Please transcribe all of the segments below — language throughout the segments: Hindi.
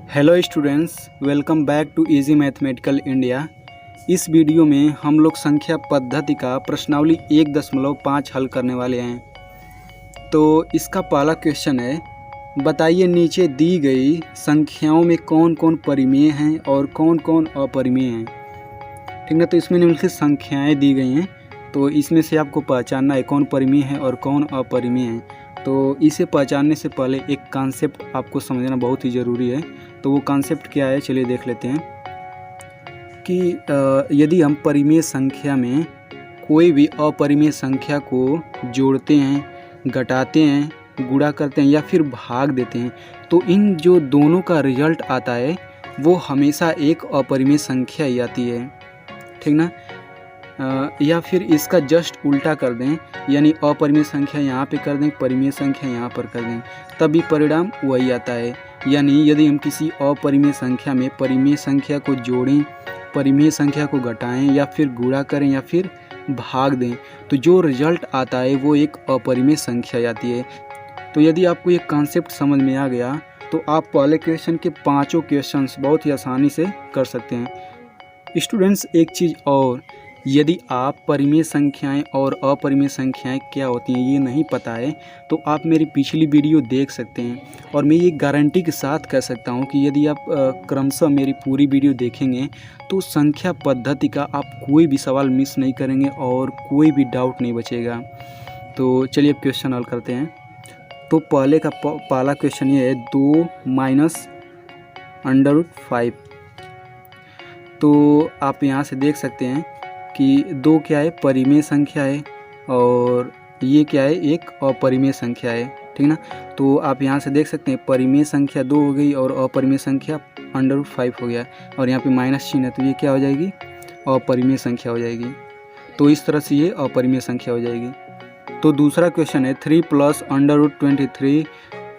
Hello students, welcome back to easy mathematical India. इस वीडियो में हम लोग संख्या पद्धति का प्रश्नावली 1.5 हल करने वाले हैं। तो इसका पहला क्वेश्चन है, बताइए नीचे दी गई संख्याओं में कौन कौन परिमेय हैं और कौन कौन अपरिमेय हैं। ठीक ना। तो इसमें निम्नलिखित संख्याएँ दी गई हैं, तो इसमें से आपको पहचानना है कौन परिमेय है और कौन अपरिमेय है। तो इसे पहचानने से पहले एक कॉन्सेप्ट आपको समझना बहुत ही ज़रूरी है। तो वो कॉन्सेप्ट क्या है, चलिए देख लेते हैं कि यदि हम परिमेय संख्या में कोई भी अपरिमेय संख्या को जोड़ते हैं, घटाते हैं, गुणा करते हैं या फिर भाग देते हैं, तो इन जो दोनों का रिजल्ट आता है वो हमेशा एक अपरिमेय संख्या ही आती है। ठीक ना। या फिर इसका जस्ट उल्टा कर दें, यानी अपरिमेय संख्या यहाँ पे कर दें, परिमेय संख्या यहाँ पर कर दें, तभी परिणाम वही आता है। यानी यदि हम किसी अपरिमेय संख्या में परिमेय संख्या को जोड़ें, परिमेय संख्या को घटाएं या फिर गुणा करें या फिर भाग दें, तो जो रिजल्ट आता है वो एक अपरिमेय संख्या आती है। तो यदि आपको ये कॉन्सेप्ट समझ में आ गया तो आप पहले क्वेश्चन के पाँचों क्वेश्चंस बहुत ही आसानी से कर सकते हैं। स्टूडेंट्स, एक चीज़ और, यदि आप परिमेय संख्याएं और अपरिमेय संख्याएं क्या होती हैं ये नहीं पता है तो आप मेरी पिछली वीडियो देख सकते हैं। और मैं ये गारंटी के साथ कह सकता हूं कि यदि आप क्रमशः मेरी पूरी वीडियो देखेंगे तो संख्या पद्धति का आप कोई भी सवाल मिस नहीं करेंगे और कोई भी डाउट नहीं बचेगा। तो चलिए अब क्वेश्चन हल करते हैं। तो पहला क्वेश्चन ये है, 2 माइनस √5। तो आप यहाँ से देख सकते हैं कि 2 क्या है, परिमेय संख्या है और ये क्या है, एक अपरिमेय संख्या है। ठीक ना। तो आप यहाँ से देख सकते हैं परिमेय संख्या 2 हो गई और अपरिमेय संख्या √5 हो गया, और यहाँ पे माइनस चिन्ह है तो ये क्या हो जाएगी, अपरिमेय संख्या हो जाएगी। तो इस तरह से ये अपरिमेय संख्या हो जाएगी। तो दूसरा क्वेश्चन है, 3 + √23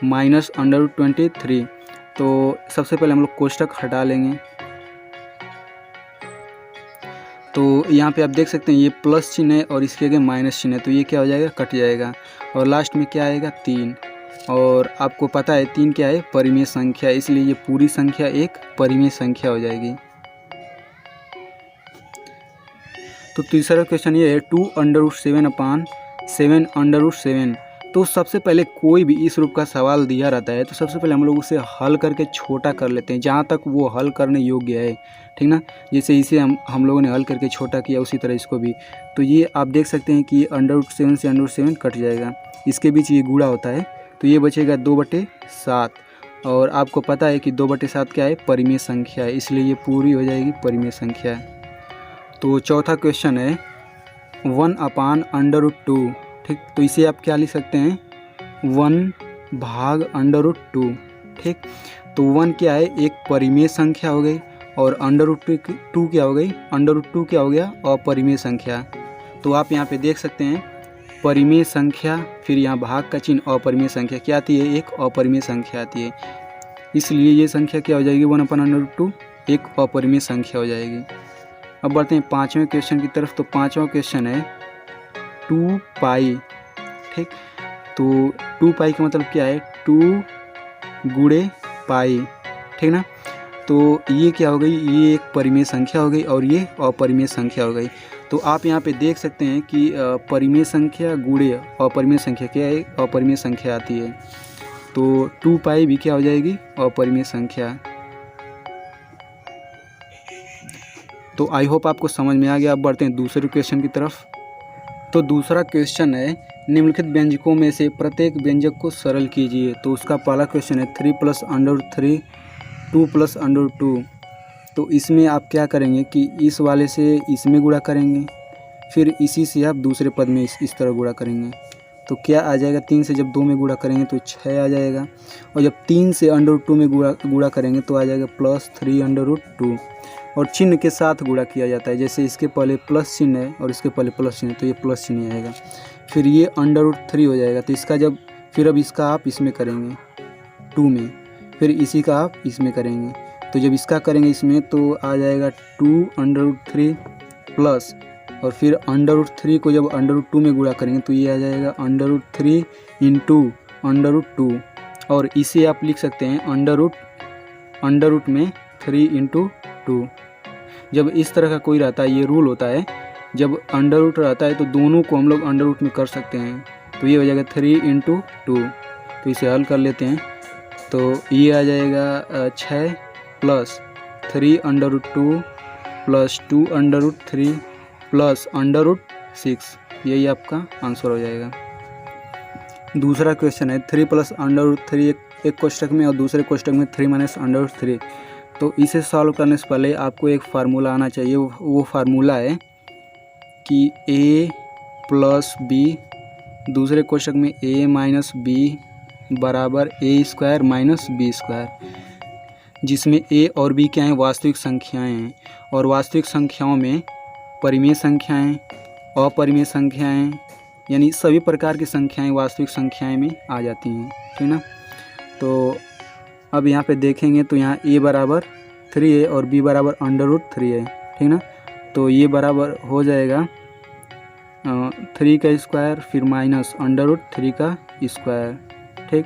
माइनस √23। तो सबसे पहले हम लोग कोष्टक हटा लेंगे। तो यहाँ पे आप देख सकते हैं ये प्लस चिन्ह है और इसके आगे माइनस चिन्ह है, तो ये क्या हो जाएगा, कट जाएगा। और लास्ट में क्या आएगा, 3। और आपको पता है 3 क्या है, परिमेय संख्या, इसलिए ये पूरी संख्या एक परिमेय संख्या हो जाएगी। तो तीसरा क्वेश्चन ये है, 2 √7/7 तो सबसे पहले कोई भी इस रूप का सवाल दिया रहता है तो सबसे पहले हम लोग उसे हल करके छोटा कर लेते हैं जहाँ तक वो हल करने योग्य है। ठीक ना। जैसे इसे हम लोगों ने हल करके छोटा किया, उसी तरह इसको भी। तो ये आप देख सकते हैं कि √7 से √7 कट जाएगा, इसके बीच ये गुणा होता है, तो ये बचेगा 2/7। और आपको पता है कि 2/7 क्या है, परिमेय संख्या है, इसलिए ये पूरी हो जाएगी परिमेय संख्या है। तो चौथा क्वेश्चन है, 1/√2। ठीक। तो इसे आप क्या लिख सकते हैं, 1/√2। ठीक। तो 1 क्या है, एक परिमेय संख्या हो गई, और √2 क्या हो गई, √2 क्या हो गया, अपरिमेय संख्या। तो आप यहाँ पे देख सकते हैं परिमेय संख्या, फिर यहाँ भाग का चिन्ह, अपरिमेय संख्या क्या आती है, एक अपरिमेय संख्या आती है, इसलिए ये संख्या क्या हो जाएगी, 1/√2 एक अपरिमेय संख्या हो जाएगी। अब बढ़ते हैं पाँचवें क्वेश्चन की तरफ। तो पाँचवा क्वेश्चन है 2π। ठीक। तो 2π का मतलब क्या है, 2 × π। ठीक ना। तो ये क्या हो गई, ये एक परिमेय संख्या हो गई और ये अपरिमेय संख्या हो गई। तो आप यहाँ पे देख सकते हैं कि परिमेय संख्या गुणे अपरिमेय संख्या क्या है, अपरिमेय संख्या आती है। तो 2π भी क्या हो जाएगी, अपरिमेय संख्या। तो आई होप आपको समझ में आ गया। अब बढ़ते हैं दूसरे क्वेश्चन की तरफ। तो दूसरा क्वेश्चन है, निम्नलिखित व्यंजकों में से प्रत्येक व्यंजक को सरल कीजिए। तो उसका पहला क्वेश्चन है, 3 + √3 2 + √2। तो इसमें आप क्या करेंगे कि इस वाले से इसमें गुणा करेंगे, फिर इसी से आप दूसरे पद में इस तरह गुणा करेंगे। तो क्या आ जाएगा, 3 से जब 2 में गुणा करेंगे तो 6 आ जाएगा, और जब 3 से √2 में गुणा करेंगे तो आ जाएगा +3√2। और चिन्ह के साथ गुणा किया जाता है, जैसे इसके पहले प्लस चिन्ह है और इसके पहले प्लस चिन्ह है तो ये प्लस चिन्ह आएगा, फिर ये √3 हो जाएगा। तो इसका जब फिर अब इसका आप इसमें करेंगे 2 में, फिर इसी का आप इसमें करेंगे, तो जब इसका करेंगे इसमें तो आ जाएगा 2√3 प्लस, और फिर √3 को जब √2 में गुणा करेंगे तो ये आ जाएगा √3 × √2, और इसे आप लिख सकते हैं अंडर रूट में 3 इंटू 2। जब इस तरह का कोई रहता है, ये रूल होता है, जब अंडर रूट रहता है तो दोनों को हम लोग अंडर रूट में कर सकते हैं। तो ये हो जाएगा 3 इंटू 2। तो इसे हल कर लेते हैं। तो ये आ जाएगा 6 plus 3 under root 2 plus 2 under root 3 plus under root 6। यही आपका आंसर हो जाएगा। दूसरा क्वेश्चन है 3 प्लस अंडर रूट 3 एक कोष्टक में और दूसरे कोष्टक में 3 माइनस अंडर रूट 3। तो इसे सॉल्व करने से पहले आपको एक फार्मूला आना चाहिए। वो फार्मूला है कि a प्लस बी, दूसरे कोष्टक में a माइनस बी बराबर a square minus B square, जिसमें a और b क्या हैं, वास्तविक संख्याएं हैं। और वास्तविक संख्याओं में परिमेय संख्याएं, अपरिमेय संख्याएं, यानी सभी प्रकार की संख्याएं वास्तविक संख्याएं में आ जाती हैं, ठीक ना। तो अब यहाँ पे देखेंगे तो यहाँ a बराबर 3 है और b बराबर अंडर रूट 3 है, ठीक ना। तो ये बराबर हो जाएगा 3 का स्क्वायर फिर माइनस अंडर रूट 3 का स्क्वायर, ठीक।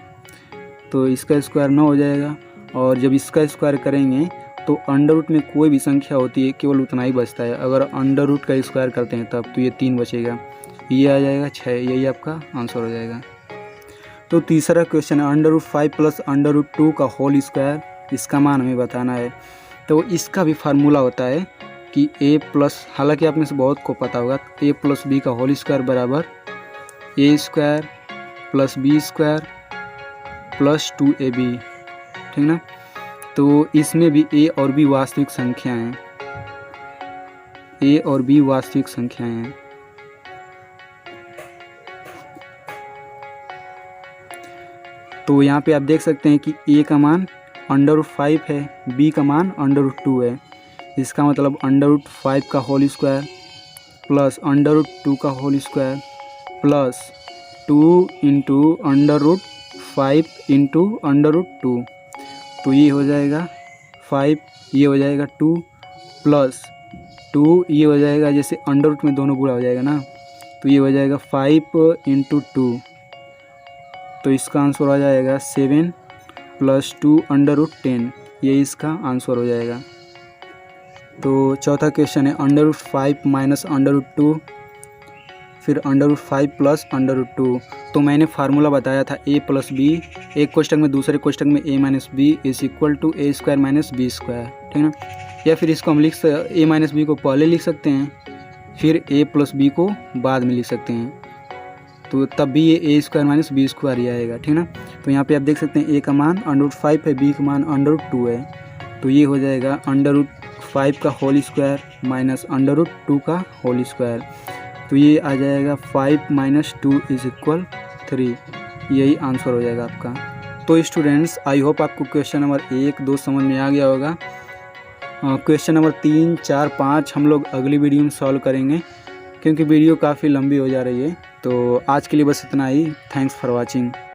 तो इसका स्क्वायर 9 हो जाएगा। और जब इसका स्क्वायर करेंगे तो अंडर रूट में कोई भी संख्या होती है केवल उतना ही बचता है। अगर अंडर रूट का स्क्वायर करते हैं तब तो ये 3 बचेगा, ये आ जाएगा 6। यही आपका आंसर हो जाएगा। तो तीसरा क्वेश्चन है under root 5 plus under root 2 का होल स्क्वायर, इसका मान हमें बताना है। तो इसका भी फार्मूला होता है कि a प्लस, हालांकि आप में से बहुत को पता होगा, a प्लस बी का होल स्क्वायर बराबर a square plus B square plus 2ab, ठीक ना। तो इसमें भी a और b वास्तविक संख्या हैं, a और b वास्तविक संख्याएं हैं। तो यहाँ पे आप देख सकते हैं कि a का मान अंडर रूट 5 है, b का मान अंडर रूट 2 है। इसका मतलब अंडर रूट 5 का whole square plus under root 2 का whole square plus 2 into under root 5 into under root 2। तो ये हो जाएगा 5, ये हो जाएगा 2 प्लस 2, ये हो जाएगा, जैसे अंडर रूट में दोनों गुणा हो जाएगा ना, तो ये हो जाएगा 5 इंटू 2। तो इसका आंसर आ जाएगा 7 प्लस 2 अंडर रूट 10। ये इसका आंसर हो जाएगा। तो चौथा क्वेश्चन है under root 5 minus under root 2 फिर under root 5 plus under root 2। तो मैंने फार्मूला बताया था a प्लस बी, एक कोष्टक में दूसरे कोष्टक में a minus b is equal to a square minus B square, ठीक ना। या फिर इसको हम a माइनस बी को पहले लिख सकते हैं, फिर a प्लस बी को बाद में लिख सकते हैं, तो तब भी ये a square minus B square ही आएगा, ठीक ना। तो यहाँ पे आप देख सकते हैं a का मान अंडर रूट 5 है, b का मान अंडर रूट 2 है। तो ये हो जाएगा अंडर रूट 5 का whole square minus under root 2 का होल स्क्वायर। तो ये आ जाएगा 5 माइनस 2 इज इक्वल 3। यही आंसर हो जाएगा आपका। तो स्टूडेंट्स, आई होप आपको क्वेश्चन नंबर 1, 2 समझ में आ गया होगा। क्वेश्चन नंबर 3, 4, 5 हम लोग अगली वीडियो में सॉल्व करेंगे, क्योंकि वीडियो काफ़ी लंबी हो जा रही है। तो आज के लिए बस इतना ही। Thanks for watching.